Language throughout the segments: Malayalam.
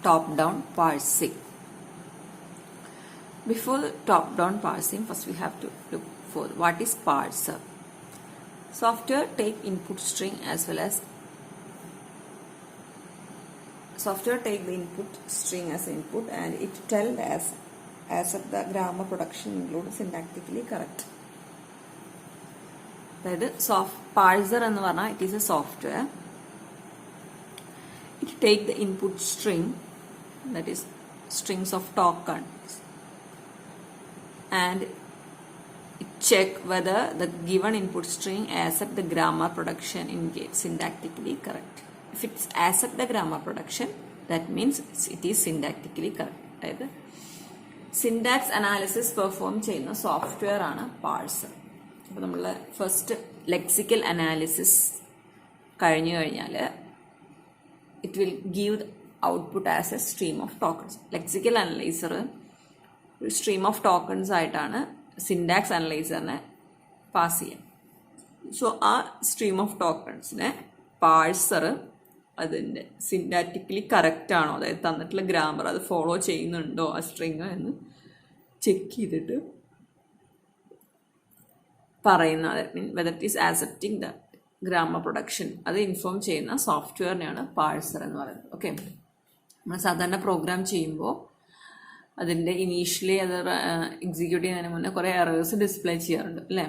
top-down parsing. Before top-down parsing, first we have to look for what is parser. Software take input string as well as software take the input string as input and it tell as if the grammar production includes syntactically correct. അതായത് parser എന്ന് പറഞ്ഞാൽ it is a software. It take the input string, that is strings of tokens, and it check whether the given input string accept the grammar production in syntactically correct. If it's accept the grammar production, that means it is syntactically correct. അതായത് സിൻടാക്സ് അനാലിസിസ് പെർഫോം ചെയ്യുന്ന സോഫ്റ്റ്വെയർ ആണ് പാഴ്സർ. അപ്പോൾ നമ്മൾ ഫസ്റ്റ് ലെക്സിക്കൽ അനാലിസിസ് കഴിഞ്ഞു കഴിഞ്ഞാൽ it will give the output as a stream of tokens. Lexical analyzer ഒരു stream of tokens ആയിട്ടാണ് സിൻടാക്സ് അനലൈസറിനെ പാസ് ചെയ്യുക. സോ ആ stream of tokensനെ പാഴ്സർ അതിൻ്റെ സിൻടാറ്റിക്കലി കറക്റ്റ് ആണോ, അതായത് തന്നിട്ടുള്ള ഗ്രാമർ അത് ഫോളോ ചെയ്യുന്നുണ്ടോ ആ സ്ട്രിങ് എന്ന് ചെക്ക് ചെയ്തിട്ട് പറയുന്ന, that mean whether it is accepting the grammar production അത് ഇൻഫോം ചെയ്യുന്ന സോഫ്റ്റ്വെയറിനെയാണ് പാഴ്സർ എന്ന് പറയുന്നത്. ഓക്കെ, നമ്മൾ സാധാരണ പ്രോഗ്രാം ചെയ്യുമ്പോൾ അതിൻ്റെ ഇനീഷ്യലി അത് എക്സിക്യൂട്ട് ചെയ്യുന്നതിന് മുന്നേ കുറേ എറേഴ്സ് ഡിസ്പ്ലേ ചെയ്യാറുണ്ട് അല്ലേ.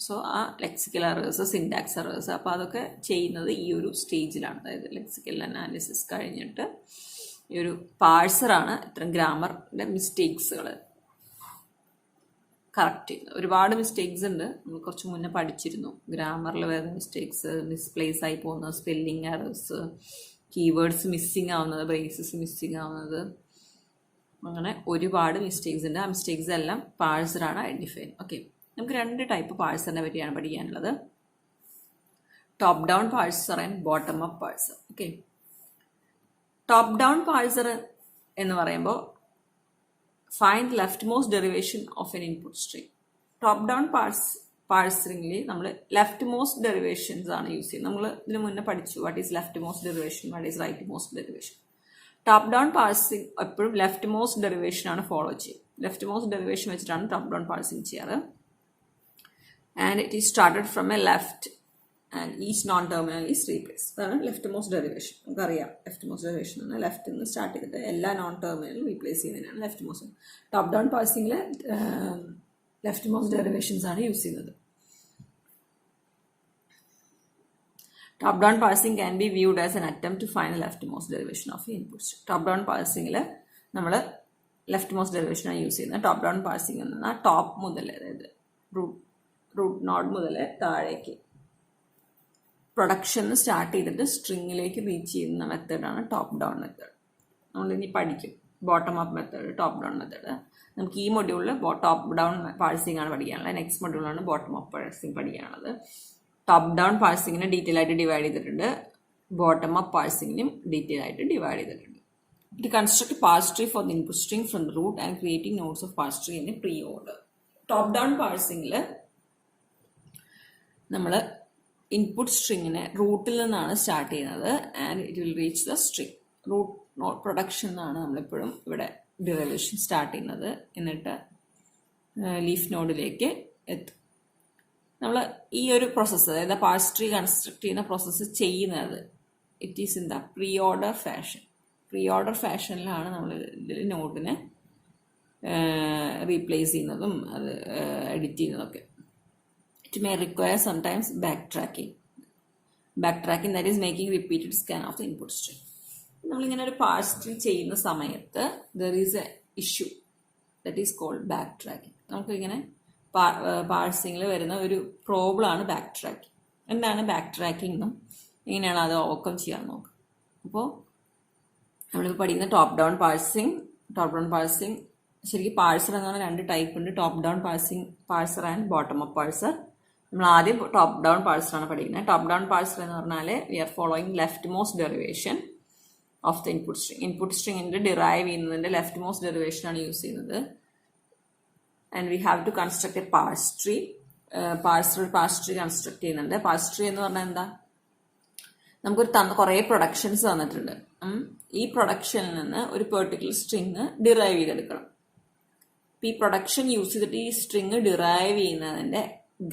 സോ ആ ലെക്സിക്കൽ എറേഴ്സ്, സിൻടാക്സ് എറേഴ്സ്, അപ്പോൾ അതൊക്കെ ചെയ്യുന്നത് ഈ ഒരു സ്റ്റേജിലാണ്. അതായത് ലെക്സിക്കൽ അനാലിസിസ് കഴിഞ്ഞിട്ട് ഈ ഒരു പാഴ്സറാണ് ഇത്തരം ഗ്രാമറിൻ്റെ മിസ്റ്റേക്സുകൾ കറക്റ്റ് ചെയ്യുന്നത്. ഒരുപാട് മിസ്റ്റേക്സ് ഉണ്ട്, നമ്മൾ കുറച്ച് മുന്നേ പഠിച്ചിരുന്നു. ഗ്രാമറിൽ വരുന്ന മിസ്റ്റേക്സ്, മിസ്പ്ലേസ് ആയി പോകുന്നത്, സ്പെല്ലിംഗ് എറേഴ്സ്, കീവേഡ്സ് മിസ്സിങ് ആവുന്നത്, ബ്രേസസ് മിസ്സിങ് ആവുന്നത്, അങ്ങനെ ഒരുപാട് മിസ്റ്റേക്സ് ഉണ്ട്. ആ മിസ്റ്റേക്സ് എല്ലാം പാഴ്സറാണ് ഐഡൻറ്റിഫൈ ചെയ്യുന്നത്. ഓക്കെ, നമുക്ക് രണ്ട് ടൈപ്പ് പാഴ്സറിനെ പറ്റിയാണ് പഠിക്കാനുള്ളത്. Top down parser and bottom up parser. Okay, top down parser എന്ന് പറയുമ്പോൾ find leftmost derivation of an input string. Top down പാഴ്സറിംഗിൽ നമ്മൾ ലെഫ്റ്റ് മോസ്റ്റ് ഡെറിവേഷൻസ് ആണ് യൂസ് ചെയ്യുന്നത്. നമ്മൾ ഇതിന് മുന്നേ പഠിച്ചു what is leftmost derivation, what is rightmost derivation. Top down parsing എപ്പോഴും ലെഫ്റ്റ് മോസ്റ്റ് ഡെറിവേഷൻ ആണ് ഫോളോ ചെയ്യുക. ലെഫ്റ്റ് മോസ്റ്റ് ഡെറിവേഷൻ വെച്ചിട്ടാണ് ടോപ്പ് ഡൗൺ പാഴ്സിംഗ് ചെയ്യാറ്. And it is started from A left and each non terminal is replace. അതാണ് ലെഫ്റ്റ് മോസ്റ്റ് ഡെറിവേഷൻ. നമുക്കറിയാം ലെഫ്റ്റ് മോസ്റ്റ് ഡെറിവേഷൻ എന്ന് ലെഫ്റ്റിൽ നിന്ന് സ്റ്റാർട്ട് ചെയ്തിട്ട് എല്ലാ നോൺ ടെർമിനലും റീപ്ലേസ് ചെയ്യുന്നതിനാണ് ലെഫ്റ്റ് മോസ്റ്റ്. ടോപ്പ് ഡൗൺ പാഴ്സിംഗിൽ ലെഫ്റ്റ് മോസ്റ്റ് ഡെറിവേഷൻസ് ആണ് യൂസ് ചെയ്യുന്നത്. Top down parsing can be viewed as an attempt to find leftmost derivation of input. Top down പാഴ്സിംഗിൽ നമ്മൾ ലെഫ്റ്റ് മോസ്റ്റ് ഡെറിവേഷനാണ് യൂസ് ചെയ്യുന്നത്. ടോപ്പ് ഡൗൺ പാഴ്സിംഗ് എന്ന് പറഞ്ഞാൽ ടോപ്പ് മുതൽ, അതായത് റൂട്ട് നോഡ് മുതൽ താഴേക്ക് പ്രൊഡക്ഷൻ സ്റ്റാർട്ട് ചെയ്തിട്ട് സ്ട്രിങ്ങിലേക്ക് റീച്ച് ചെയ്യുന്ന മെത്തേഡാണ് ടോപ്പ് ഡൗൺ മെത്തേഡ്. നമ്മളിനി പഠിക്കും bottom up method, top down method. നമുക്ക് ഈ മൊഡ്യൂളിൽ ടോപ്പ് ഡൗൺ പാഴ്സിംഗ് ആണ് പഠിക്കാനുള്ളത്. നെക്സ്റ്റ് മൊഡ്യൂളാണ് ബോട്ടം അപ്പ് പാഴ്സിംഗ് പഠിക്കാനുള്ളത്. ടോപ്പ് ഡൗൺ പാഴ്സിങ്ങിനെ ഡീറ്റെയിൽ ആയിട്ട് ഡിവൈഡ് ചെയ്തിട്ടുണ്ട്, ബോട്ടം അപ്പ് പാഴ്സിങ്ങിനും ഡീറ്റെയിൽ ആയിട്ട് ഡിവൈഡ് ചെയ്തിട്ടുണ്ട്. It construct parse tree for the input string from the root and creating nodes of parse tree in a preorder. Top down പാഴ്സിങ്ങിൽ നമ്മൾ ഇൻപുട്ട് സ്ട്രിങ്ങിനെ റൂട്ടിൽ നിന്നാണ് സ്റ്റാർട്ട് ചെയ്യുന്നത് and it will reach the string. Root node production എന്നാണ് നമ്മളെപ്പോഴും ഇവിടെ ഡെറിവേഷൻ സ്റ്റാർട്ട് ചെയ്യുന്നത്. എന്നിട്ട് ലീഫ് നോഡിലേക്ക് എത്തും. നമ്മൾ ഈ ഒരു പ്രോസസ്സ്, അതായത് പാഴ്സ് ട്രീ കൺസ്ട്രക്ട് ചെയ്യുന്ന പ്രോസസ്സ് ചെയ്യുന്നത് it is in the preorder fashion. Preorder ഫാഷനിലാണ് നമ്മൾ ഇതിൽ നോഡിനെ റീപ്ലേസ് ചെയ്യുന്നതും അത് എഡിറ്റ് ചെയ്യുന്നതൊക്കെ. It may require sometimes backtracking, that is making repeated scan of the input string. നമ്മളിങ്ങനെ ഒരു പാഴ്സ് ട്രീ ചെയ്യുന്ന സമയത്ത് there is a issue that is called backtracking. നമുക്കിങ്ങനെ പാഴ്സിങ്ങിൽ വരുന്ന ഒരു പ്രോബ്ലമാണ് ബാക്ക്ട്രാക്കിംഗ്. എന്താണ് ബാക്ക്ട്രാക്കിംഗ് എന്നും എങ്ങനെയാണ് അത് ഓവർകം ചെയ്യാൻ നോക്കുക. അപ്പോൾ നമ്മളിപ്പോൾ പഠിക്കുന്ന ടോപ്പ് ഡൗൺ പാഴ്സിംഗ് ശരിക്കും പാഴ്സർ എന്ന് പറഞ്ഞാൽ രണ്ട് ടൈപ്പ് ഉണ്ട്. Top down parser and bottom up parser. നമ്മൾ ആദ്യം ടോപ്പ് ഡൗൺ പാഴ്സറാണ് പഠിക്കുന്നത്. ടോപ്പ് ഡൗൺ പാഴ്സർ എന്ന് പറഞ്ഞാൽ we are following leftmost derivation of the input string. Input സ്ട്രിങ്ങിൻ്റെ ഡിറൈവ് ചെയ്യുന്നതിൻ്റെ ലെഫ്റ്റ് മോസ്റ്റ് ഡെറിവേഷനാണ് യൂസ് ചെയ്യുന്നത്. And we have to construct a parse tree. Parse tree construct ചെയ്യുന്നുണ്ട്. പാഴ്സ് ട്രീ എന്ന് പറഞ്ഞാൽ എന്താ, നമുക്കൊരു കുറേ പ്രൊഡക്ഷൻസ് തന്നിട്ടുണ്ട്. ഈ പ്രൊഡക്ഷനിൽ നിന്ന് ഒരു പെർട്ടിക്കുലർ സ്ട്രിങ് ഡിറൈവ് ചെയ്തെടുക്കണം. ഈ പ്രൊഡക്ഷൻ യൂസ് ചെയ്തിട്ട് ഈ സ്ട്രിങ് ഡിറൈവ് ചെയ്യുന്നതിന്റെ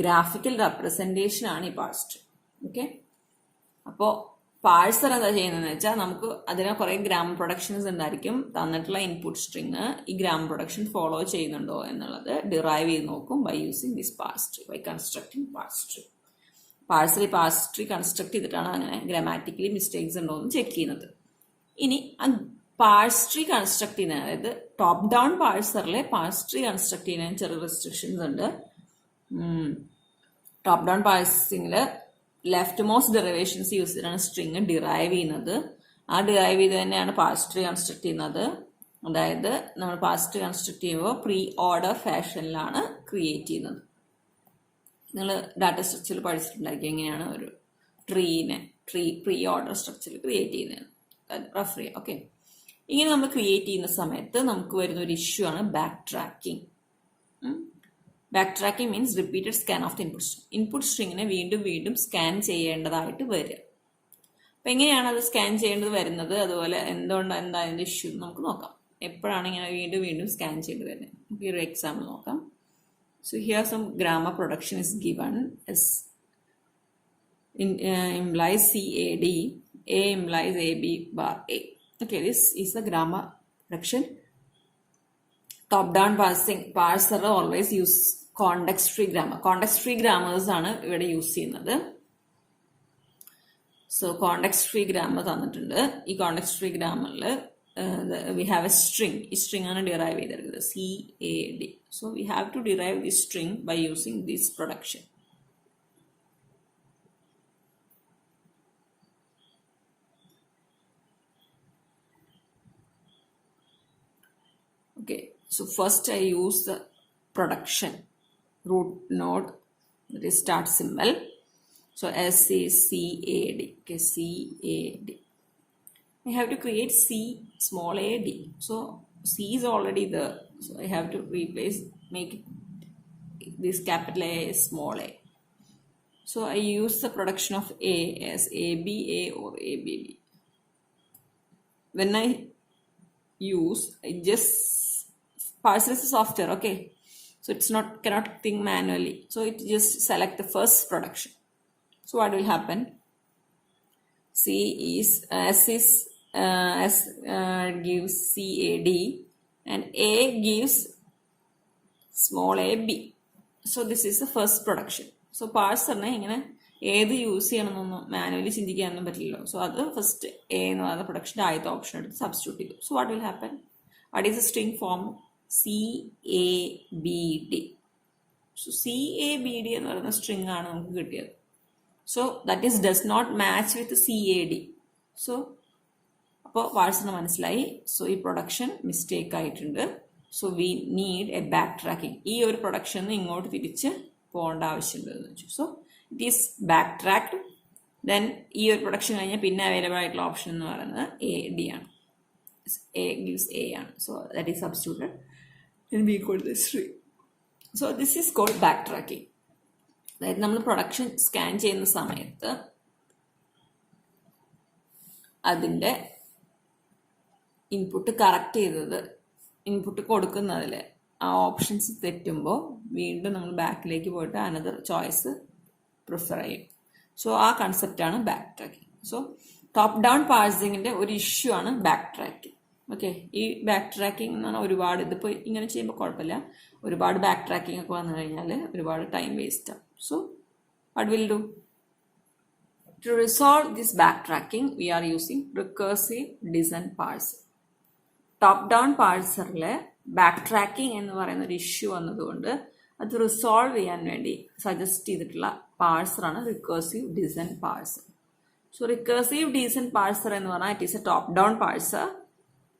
ഗ്രാഫിക്കൽ റെപ്രസെന്റേഷൻ ആണ് ഈ പാഴ്സ്ട്രിങ്. ഓക്കെ, അപ്പോൾ പാഴ്സർ എന്താ ചെയ്യുന്നതെന്ന് വെച്ചാൽ നമുക്ക് അതിനെ കുറെ ഗ്രാമർ പ്രൊഡക്ഷൻസ് ഉണ്ടായിരിക്കും. തന്നിട്ടുള്ള ഇൻപുട്ട് സ്ട്രിങ് ഈ ഗ്രാമർ പ്രൊഡക്ഷൻ ഫോളോ ചെയ്യുന്നുണ്ടോ എന്നുള്ളത് ഡിറൈവ് ചെയ്ത് നോക്കും by using this parse tree, by constructing parse tree. Parser ഈ പാഴ്സ്ട്രിങ് കൺസ്ട്രക്ട് ചെയ്തിട്ടാണ് അങ്ങനെ ഗ്രാമാറ്റിക്കലി മിസ്റ്റേക്സ് ഉണ്ടോ എന്ന് ചെക്ക് ചെയ്യുന്നത്. ഇനി പാഴ്സ്ട്രി കൺസ്ട്രക്ട് ചെയ്യുന്ന, അതായത് ടോപ്പ് ഡൗൺ പാഴ്സറിലെ പാഴ്സ്ട്രി കൺസ്ട്രക്ട് ചെയ്യുന്നതിന് ചെറിയ റെസ്ട്രിക്ഷൻസ് ഉണ്ട്. ടോപ്പ് ഡൗൺ പാഴ്സിംഗില് ലെഫ്റ്റ് മോസ്റ്റ് ഡെറിവേഷൻസ് യൂസ് ചെയ്തിട്ടാണ് സ്ട്രിങ് ഡിറൈവ് ചെയ്യുന്നത്. ആ ഡിറൈവ് ചെയ്ത് തന്നെയാണ് പാഴ്സ്ട്രി കൺസ്ട്രക്ട് ചെയ്യുന്നത്. അതായത് നമ്മൾ പാഴ്സ്ട്രി കൺസ്ട്രക്ട് ചെയ്യുമ്പോൾ പ്രീ ഓർഡർ ഫാഷനിലാണ് ക്രിയേറ്റ് ചെയ്യുന്നത്. നിങ്ങൾ ഡാറ്റ സ്ട്രക്ചറിൽ പഠിച്ചിട്ടുണ്ടായിരിക്കും എങ്ങനെയാണ് ഒരു പ്രീ ഓർഡർ സ്ട്രക്ചറിൽ ക്രിയേറ്റ് ചെയ്യുന്നത്. റെഫർ ചെയ്യാം. ഓക്കെ, ഇങ്ങനെ നമ്മൾ ക്രിയേറ്റ് ചെയ്യുന്ന സമയത്ത് നമുക്ക് വരുന്ന ഒരു ഇഷ്യൂ ആണ് backtracking. Backtracking means repeated scan of the input സ്ട്രിങ്ങിനെ വീണ്ടും വീണ്ടും സ്കാൻ ചെയ്യേണ്ടതായിട്ട് വരിക. അപ്പൊ എങ്ങനെയാണ് അത് സ്കാൻ ചെയ്യേണ്ടത് വരുന്നത്, അതുപോലെ എന്താ അതിന്റെ ഇഷ്യൂ നമുക്ക് നോക്കാം. എപ്പോഴാണ് ഇങ്ങനെ വീണ്ടും വീണ്ടും സ്കാൻ ചെയ്യേണ്ടി വരുന്നത്? നമുക്ക് ഒരു എക്സാമ്പിൾ നോക്കാം. So here some grammar production is given S implies CAD, A implies AB bar A. Okay, this is the grammar production. Top-down parser always use context-free grammar. Context-free grammars ആണ് ഇവിടെ യൂസ് ചെയ്യുന്നത്. സോ context-free grammar തന്നിട്ടുണ്ട്. ഈ context-free grammarൽ we have a string. ഈ string ആണ് derive ചെയ്തിരിക്കുന്നത്, CAD. So we have to derive this string by using this production. Okay, so first I use the production root node, that is start symbol. So S is CAD. Okay, CAD. I have to create C small a d. So C is already there. So I have to make this capital A small a. So I use the production of A as ABA or ABB. When I just parser is a software, okay, so it's cannot think manually, so it just select the first production. So what will happen? C is S gives CAD and A gives small a b. So this is the first production. So parser ne ingane ഏത് യൂസ് ചെയ്യണമെന്നൊന്നും മാനുവലി ചിന്തിക്കാനൊന്നും പറ്റില്ലല്ലോ. സോ അത് ഫസ്റ്റ് എ എന്ന് പറയുന്ന പ്രൊഡക്ഷൻ്റെ ആദ്യത്തെ ഓപ്ഷൻ എടുത്ത് സബ്സ്റ്റിറ്റ്യൂട്ട് ചെയ്തു. So what will happen? What is a string form? CABD. So CABD എന്ന് പറയുന്ന സ്ട്രിംഗ് ആണ് നമുക്ക് കിട്ടിയത്. So that is does not match with CAD. So അപ്പോൾ പാഴ്സറിന് മനസ്സിലായി, സോ ഈ പ്രൊഡക്ഷൻ മിസ്റ്റേക്ക് ആയിട്ടുണ്ട്. So we need a backtracking. ഈ ഒരു പ്രൊഡക്ഷൻ ഇങ്ങോട്ട് തിരിച്ച് പോകേണ്ട ആവശ്യമുണ്ടെന്ന് വെച്ചു. So it is backtracked. Then ഈ ഒരു പ്രൊഡക്ഷൻ കഴിഞ്ഞാൽ പിന്നെ അവൈലബിൾ ആയിട്ടുള്ള ഓപ്ഷൻ എന്ന് പറയുന്നത് AD ആണ്. A gives A ആണ്. So that is substituted and we call this string. So this is called backtracking. അതായത് നമ്മൾ പ്രൊഡക്ഷൻ സ്കാൻ ചെയ്യുന്ന സമയത്ത് അതിൻ്റെ ഇൻപുട്ട് കറക്റ്റ് ചെയ്തത്, ഇൻപുട്ട് കൊടുക്കുന്നതിൽ ആ ഓപ്ഷൻസ് തെറ്റുമ്പോൾ വീണ്ടും നമ്മൾ ബാക്കിലേക്ക് പോയിട്ട് അനദർ ചോയ്സ് പ്രിഫർ ചെയ്യും. സോ ആ കൺസെപ്റ്റാണ് backtracking. So top down പാഴ്സിങ്ങിന്റെ ഒരു ഇഷ്യൂ ആണ് ബാക്ക് ട്രാക്കിംഗ്. ഓക്കെ, ഈ ബാക്ക് ട്രാക്കിംഗ് എന്ന് പറഞ്ഞാൽ ഒരുപാട്, ഇതിപ്പോൾ ഇങ്ങനെ ചെയ്യുമ്പോൾ കുഴപ്പമില്ല, ഒരുപാട് ബാക്ക് ട്രാക്കിംഗ് ഒക്കെ വന്നു കഴിഞ്ഞാൽ ഒരുപാട് ടൈം വേസ്റ്റ് ആവും. So what will do to resolve this backtracking? We are using recursive descent parser. Top down പാഴ്സറിലെ ബാക്ക് ട്രാക്കിംഗ് എന്ന് പറയുന്ന ഒരു ഇഷ്യൂ വന്നതുകൊണ്ട് അത് റിസോൾവ് ചെയ്യാൻ വേണ്ടി സജസ്റ്റ് ചെയ്തിട്ടുള്ള പാഴ്സറാണ് recursive descent parser. So recursive descent parser എന്ന് പറഞ്ഞാൽ it is a top down parser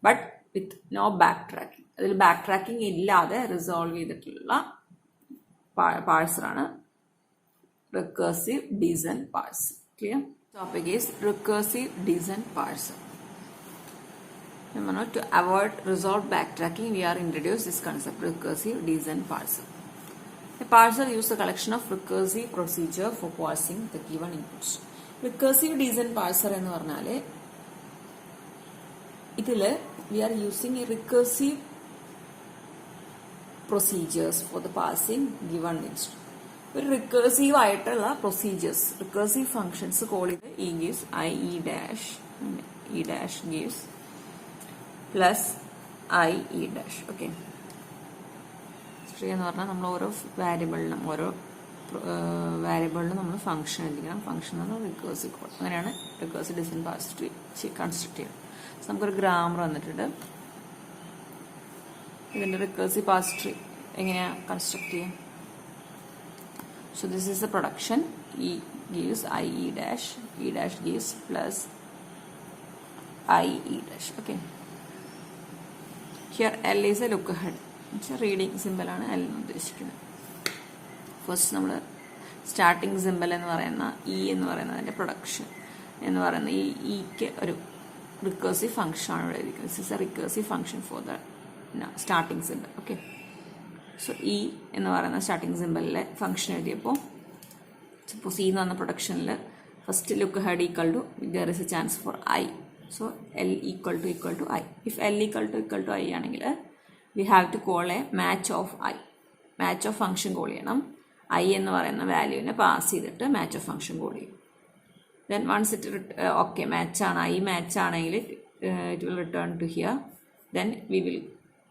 but with no backtracking. അതിൽ ബാക്ക് ട്രാക്കിംഗ് ഇല്ലാതെ റിസോൾവ് ചെയ്തിട്ടുള്ള പാഴ്സറാണ് recursive descent parser. Clear? Topic is recursive descent parser. To avoid resolve backtracking, we are introduced this concept recursive design parser. A parser uses a collection of recursive procedure for parsing the given inputs. Recursive design parser എന്ന് പറഞ്ഞാൽ ഇതിൽ we are using a recursive procedures for the parsing given instruction. ഒരു റിക്കേഴ്സീവ് ആയിട്ടുള്ള പ്രൊസീജിയേഴ്സ്, റിക്കേഴ്സീവ് ഫങ്ഷൻസ് കോൾ ചെയ്ത് E gives I E dash, E dash gives plus I E dash. Okay, എന്ന് പറഞ്ഞാൽ നമ്മൾ ഓരോ വാരിയബിളിനും നമ്മൾ ഫംഗ്ഷൻ എഴുതിക്കണം. ഫംഗ്ഷൻ എന്ന് പറഞ്ഞാൽ റിക്കേഴ്സീവ് കോൾ. അങ്ങനെയാണ് recursive decision pass tree construct ചെയ്യുന്നത്. നമുക്കൊരു ഗ്രാമർ വന്നിട്ടുണ്ട്. ഇതിൻ്റെ റിക്കേഴ്സീവ് പാസ് ട്രീ എങ്ങനെയാണ് കൺസ്ട്രക്ട് ചെയ്യുക? So this is the production. E gives I E dash, E dash gives plus I E dash. Okay. Here L is a look ahead. It's a reading symbol ആണ് L എന്ന് ഉദ്ദേശിക്കുന്നത്. ഫസ്റ്റ് നമ്മൾ സ്റ്റാർട്ടിംഗ് സിമ്പൽ എന്ന് പറയുന്ന ഇ എന്ന് പറയുന്നതിൻ്റെ പ്രൊഡക്ഷൻ എന്ന് പറയുന്ന ഈ ഇക്ക് ഒരു റിക്കേഴ്സീവ് ഫംഗ്ഷൻ ആണ് ഇവിടെ എഴുതിക്കുന്നത്. This is a recursive function for the starting symbol. Okay, so E എന്ന് പറയുന്ന സ്റ്റാർട്ടിംഗ് സിമ്പലിലെ ഫംഗ്ഷൻ എഴുതിയപ്പോൾ സപ്പോസ് ഇ എന്ന് പറഞ്ഞ പ്രൊഡക്ഷനിൽ first look head equal to there is a chance for I. So L equal to I. If L equal to I ആണെങ്കിൽ we have to call a match of I. Match of function call ചെയ്യണം. ഐ എന്ന് പറയുന്ന വാല്യൂവിനെ പാസ് ചെയ്തിട്ട് മാച്ച് ഓഫ് ഫംഗ്ഷൻ കോൾ ചെയ്യും. ദെൻ വൺസ് ഇറ്റ് ഓക്കെ മാച്ചാണ്, ഐ മാച്ച് ആണെങ്കിൽ it will return to here. Then we will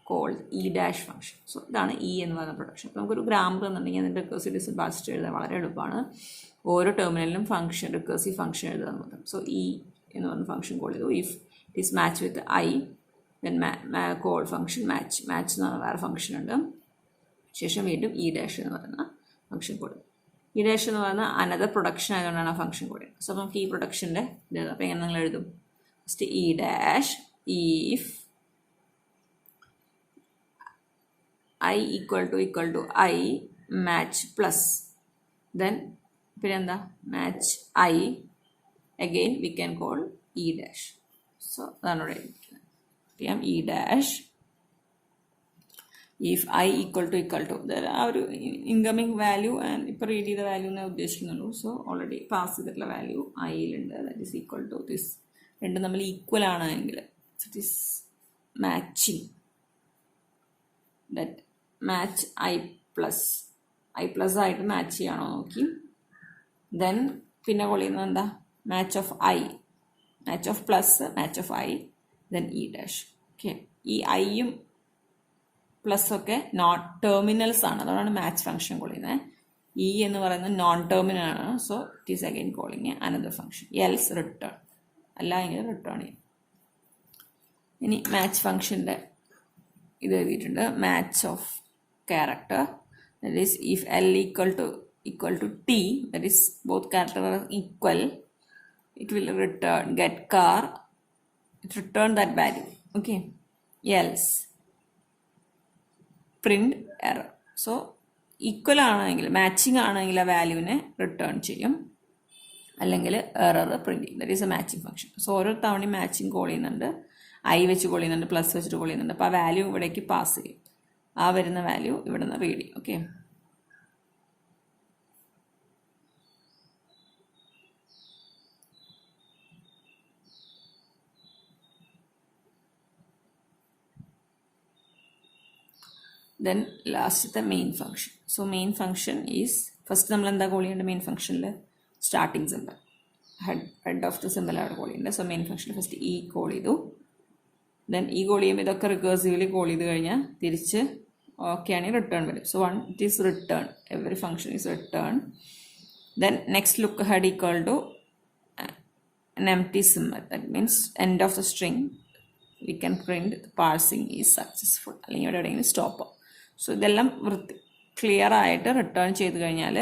call E dash function. So ഇതാണ് ഇ എന്ന് പറയുന്ന പ്രൊഡക്ഷൻ. അപ്പോൾ നമുക്കൊരു ഗ്രാമർ എന്നുണ്ടെങ്കിൽ അതിൻ്റെ റിക്കേഴ്സീവ് ഡിസിഷൻ പാസ് ട്രീ എഴുതാൻ വളരെ എളുപ്പമാണ്. ഓരോ ടെർമിനലിലും ഫംഗ്ഷൻ റിക്കേഴ്സീവ് ഫംഗ്ഷൻ എഴുതാൻ നോക്കാം. സോ ഇ എന്ന് പറഞ്ഞ ഫംഗ്ഷൻ കോൾ ചെയ്തു. If it is match with I then call function match എന്ന് പറഞ്ഞ വേറെ ഫംഗ്ഷൻ ഉണ്ട്. ശേഷം വീണ്ടും ഇ ഡാഷ് എന്ന് പറയുന്ന ഫംഗ്ഷൻ കോൾ. ഇ ഡാഷ് എന്ന് പറയുന്ന അനദർ പ്രൊഡക്ഷൻ ആയതുകൊണ്ടാണ് ആ ഫംഗ്ഷൻ കോൾ ചെയ്യുന്നത്. സോ നമുക്ക് ഈ പ്രൊഡക്ഷൻ്റെ ഇത് അപ്പോൾ എങ്ങനെ നിങ്ങൾ എഴുതും? First E dash if I equal to I match plus, then പിന്നെന്താ match I again we can call E dash. So അതാണ് ഇവിടെ എഴുതിയിരിക്കുന്നത്. E dash if I equal to ആ ഒരു ഇൻകമിങ് വാല്യൂ ആൻഡ് ഇപ്പോൾ റീഡ് ചെയ്ത വാല്യൂ എന്നേ ഉദ്ദേശിക്കുന്നുള്ളൂ. സോ ഓൾറെഡി പാസ് ചെയ്തിട്ടുള്ള വാല്യൂ ഐയിലുണ്ട്. That is equal to this. രണ്ടും നമ്മൾ ഈക്വൽ ആണെങ്കിൽ it is matching. That match I plus ആയിട്ട് മാച്ച് ചെയ്യണോ നോക്കി. ദെൻ പിന്നെ കോൾ ചെയ്യുന്നത് എന്താ? Match of I, match of plus match of I then E dash. Okay, ഈ ഐയും പ്ലസ് ഒക്കെ നോൺ ടെർമിനൽസ് ആണ്, അതുകൊണ്ടാണ് മാച്ച് ഫംഗ്ഷൻ കോൾ ചെയ്യുന്നത്. ഇ എന്ന് പറയുന്നത് നോൺ ടെർമിനൽ ആണ്. So it is again calling another function. Else return, അല്ല എങ്കിൽ റിട്ടേൺ ചെയ്യും. ഇനി മാച്ച് ഫംഗ്ഷൻ്റെ ഇത് എഴുതിയിട്ടുണ്ട്. Match of character, that is if L equal to T, that is both characters are equal, it will return get car, it return that value. Okay, else print error. So equal ആണെങ്കിൽ മാച്ചിങ് ആണെങ്കിൽ ആ വാല്യൂവിനെ റിട്ടേൺ ചെയ്യും, അല്ലെങ്കിൽ എറർ പ്രിന്റ് ചെയ്യും. That is A matching function. So ഓരോ തവണയും മാച്ചിങ് കോൾ ചെയ്യുന്നുണ്ട്, ഐ വെച്ച് കോൾ ചെയ്യുന്നുണ്ട്, പ്ലസ് വെച്ചിട്ട് കോൾ ചെയ്യുന്നുണ്ട്. അപ്പോൾ ആ വാല്യൂ ഇവിടേക്ക് പാസ് ചെയ്യും. ആ വരുന്ന വാല്യൂ ഇവിടെ നിന്ന് റീഡ് ചെയ്യും. ഓക്കെ, ദെൻ ലാസ്റ്റത്തെ main function. So main function is first നമ്മൾ എന്താ കോൾ ചെയ്യേണ്ടത്? മെയിൻ ഫംഗ്ഷനിൽ starting symbol head of the symbol അവിടെ കോൾ ചെയ്യേണ്ടത്. സോ മെയിൻ ഫംഗ്ഷനിൽ ഫസ്റ്റ് ഇ കോൾ ചെയ്തു. ദെൻ ഈ കോൾ ചെയ്യുമ്പോൾ ഇതൊക്കെ റിക്കേഴ്സീവ്ലി കോൾ ചെയ്ത് കഴിഞ്ഞാൽ തിരിച്ച് ഓക്കെ ആണെങ്കിൽ റിട്ടേൺ വരും. So one it is return, every function is return. Then next look head equal to an empty symbol, that means end of the string we can print parsing is successful, അല്ലെങ്കിൽ ഇവിടെ എവിടെയെങ്കിലും സ്റ്റോപ്പ്. സോ ഇതെല്ലാം ക്ലിയർ ആയിട്ട് റിട്ടേൺ ചെയ്ത് കഴിഞ്ഞാൽ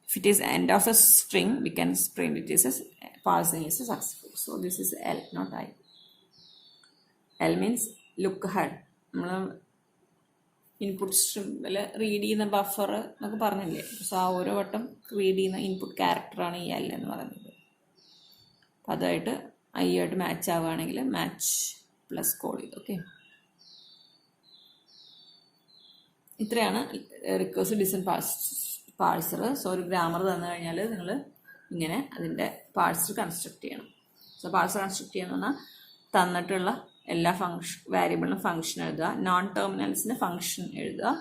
if it is end of the string we can print it is parsing is successful. So this is L, not I. L means look ahead. നമ്മൾ ഇൻപുട്ട് സ്ട്രിമിൽ റീഡ് ചെയ്യുന്ന ബഫർ എന്നൊക്കെ പറഞ്ഞില്ലേ. സോ ആ ഓരോ വട്ടം റീഡ് ചെയ്യുന്ന ഇൻപുട്ട് ക്യാരക്ടറാണ് ഈ L എന്ന് പറയുന്നത്. അപ്പോൾ അതായിട്ട് ഐ ആയിട്ട് മാച്ച് ആവുകയാണെങ്കിൽ മാച്ച് പ്ലസ് കോൾ ചെയ്ത്. ഓക്കെ, ഇത്രയാണ് റിക്കേഴ്സീവ് ഡിസിഷൻ പാഴ്സർ. സോ ഒരു ഗ്രാമർ തന്നു കഴിഞ്ഞാൽ നിങ്ങൾ ഇങ്ങനെ അതിൻ്റെ പാഴ്സർ കൺസ്ട്രക്ട് ചെയ്യണം. സോ പാഴ്സർ കൺസ്ട്രക്ട് ചെയ്യുന്ന പറഞ്ഞാൽ തന്നിട്ടുള്ള എല്ലാ വേരിയബിളിനും ഫംഗ്ഷൻ എഴുതുക. നോൺ ടെർമിനൽസിന് ഫംഗ്ഷൻ എഴുതുക.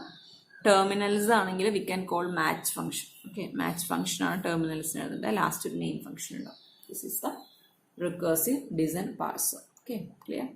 ടെർമിനൽസ് ആണെങ്കിൽ we can call match function. Okay, match function ആണ് ടെർമിനൽസിന് എഴുതേണ്ടത്. ലാസ്റ്റ് ഒരു മെയിൻ ഫംഗ്ഷൻ ഉണ്ടാവും. This is the recursive descent parser. Okay, clear?